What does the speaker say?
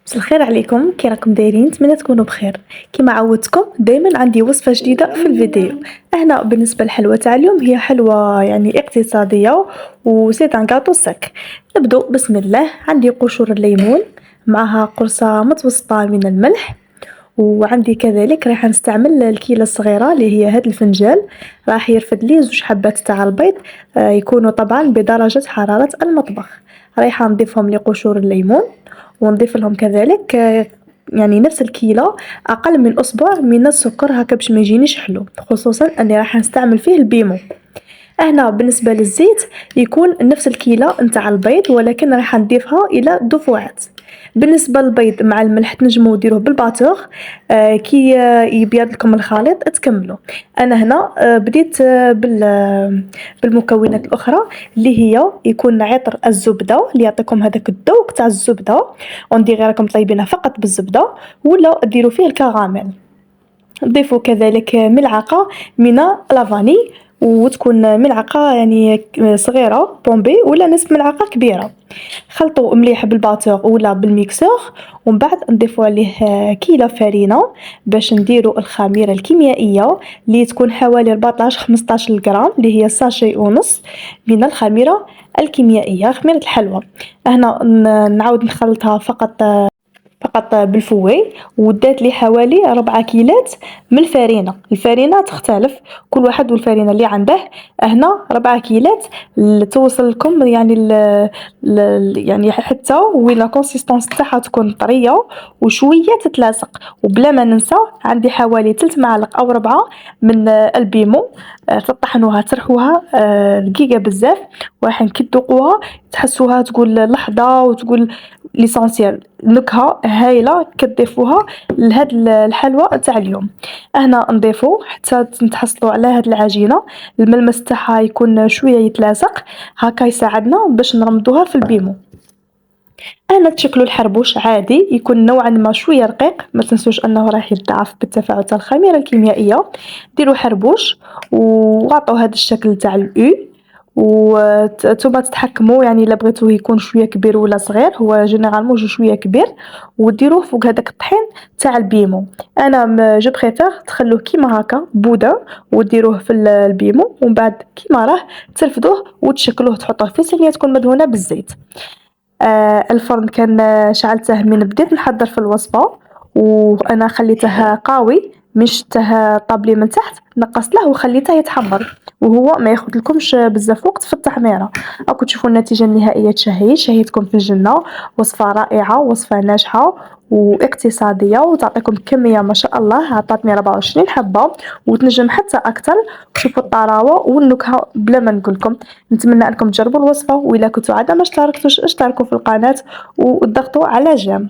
مساء الخير عليكم، كي راكم دايرين؟ نتمنى تكونوا بخير. كيما عودتكم دائما عندي وصفه جديده في الفيديو. هنا بالنسبه للحلوى تاع اليوم هي حلوى يعني اقتصاديه وسيت ان كاطو سك. نبدو بسم الله. عندي قشور الليمون معها قرصه متوسطه من الملح، وعندي كذلك راح نستعمل الكيله الصغيره اللي هي هاد الفنجال. راح يرفد لي زوج حبات تاع البيض، يكونوا طبعا بدرجه حراره المطبخ. رايحه نضيفهم لقشور الليمون، ونضيف لهم كذلك يعني نفس الكيلو اقل من اصبع من السكر، هكا باش ما يجينيش حلو، خصوصا اني راح نستعمل فيه البيمو. هنا بالنسبه للزيت يكون نفس الكيلو نتاع البيض، ولكن راح نضيفها الى دفعات. بالنسبه للبيض مع الملح تنجموا ديروه بالباتور. كي يبيض لكم الخليط تكملوا. انا هنا بديت بالمكونات الاخرى اللي هي يكون عطر الزبده اللي يعطيكم هذاك الذوق تاع الزبده. وندير راكم طيبينها فقط بالزبده ولا ديروا فيه الكراميل. نضيفوا كذلك ملعقة من لافاني، وتكون ملعقة يعني صغيرة بومبي ولا نصف ملعقة كبيرة. خلطوا مليح بالباتور ولا بالميكسور، ومن بعد نضيفوا عليه كيلو فرينة باش نديروا الخميرة الكيميائية اللي تكون حوالي 14 15 غرام، اللي هي ساشي ونص من الخميرة الكيميائية، خميرة الحلوى. هنا نعاود نخلطها فقط بالفوي، ودات لي حوالي 4 كيلات من الفرينة تختلف كل واحد والفرينة اللي عنده. هنا 4 كيلات توصل لكم يعني يعني حتى وين لا كونسيستونس تاعها تكون طريه وشويه تتلاصق. وبلا ما ننسى عندي حوالي 3 معالق او 4 من البيمو. تطحنوها ترحوها دقيقه بزاف، وراح كي تذوقوها تحسوها تقول لحظه وتقول ليسونسيال، نكهه هايله كتضيفوها لهاد الحلوى تاع اليوم. هنا نضيفو حتى نتحصلوا على هاد العجينه، الملمس تاعها يكون شويه يتلاصق، هكا يساعدنا باش نرمضوها في البيمو. انا تشكلوا الحربوش عادي يكون نوعا ما شويه رقيق، ما تنسوش انه راح يتضاعف بالتفاعل تاع الخميره الكيميائيه. ديروا حربوش وعطوا هذا الشكل تاع الاو، وانتم تتحكموا يعني الا بغيتوه يكون شويه كبير ولا صغير، هو جينيرالمون شويه كبير. وديروه فوق هذاك الطحين تاع البيمو. انا جو بريفير تخلوه كيما هكا بودر، وديروه في البيمو، ومن بعد كيما راه ترفدوه وتشكلوه، تحطوه في صينيه تكون مدهونه بالزيت. الفرن كان شعلته من بديت نحضر في الوصفة، وأنا خليته قاوي مش شته طابلي من تحت، نقصت له وخليته يتحمر، وهو ما ياخذ لكمش بزاف وقت في التحميرة. راكم تشوفوا النتيجة النهائية تشهيتكم في الجنة. وصفة رائعة، وصفة ناجحة واقتصادية، وتعطيكم كمية ما شاء الله، عطاتني 24 حبة وتنجم حتى أكثر. شوفوا الطراوة والنكهة بلا ما نقولكم. نتمنى أنكم تجربوا الوصفة، وإلا كنتوا عاد ما اشتركتوش اشتركوا في القناة وضغطوا على جيم.